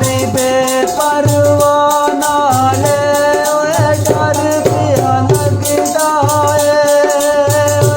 यारी बेपरवाह नाले ओए डर पिया लगदा है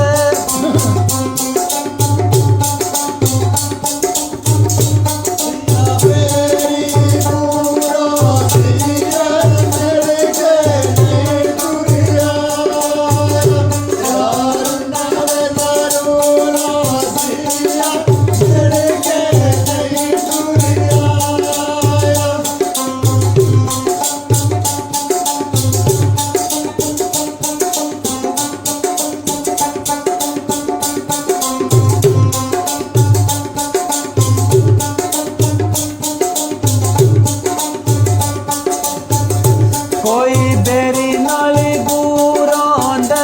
कोई बेरी नाली बूरां दे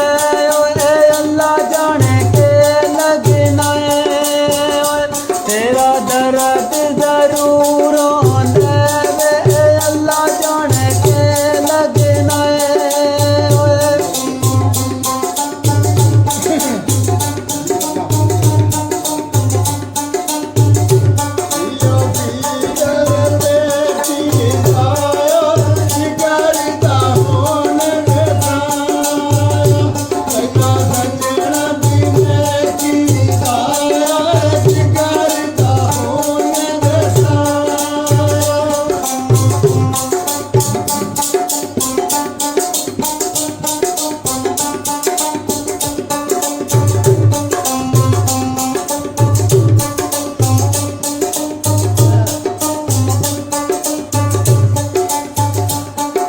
ओए अल्लाह जाने के लगना है तेरा दर्द जरूर होंदे वे अल्लाह जाने के लगना है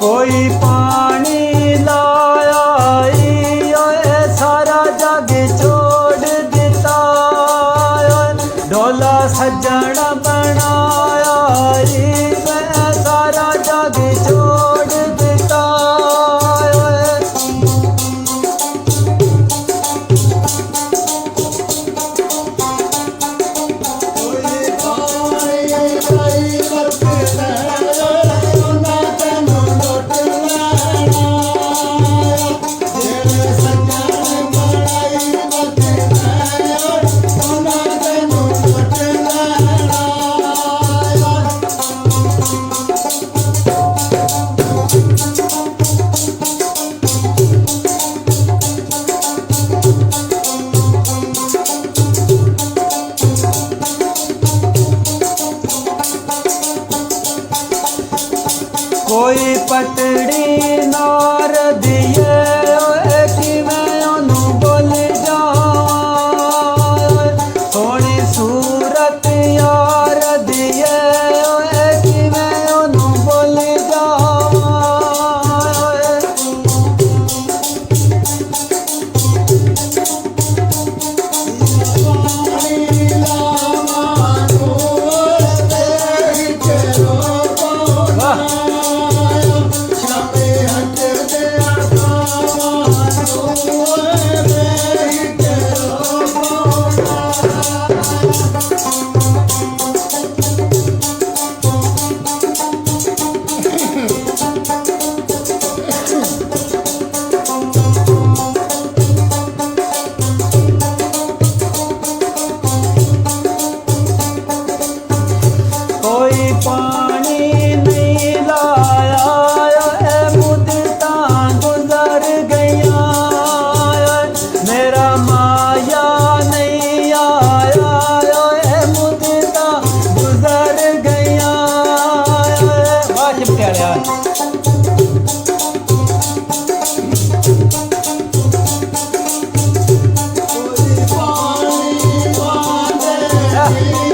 कोई पानी लाया ओए सारा जग छोड़ दिता ढोला सज्जन बनाया मैं सारा जग छोड़ दिता कोई पतड़ी नार दिए कि मैं ओनू बोल जावां सोनी सूरत यार दिए कि मैं ओनू बोल जावां कोई पानी नहीं लाया मुद्दता गुजर गया मेरा माया नहीं आया मुद्दता गुजर गया वाह चिमटे वाले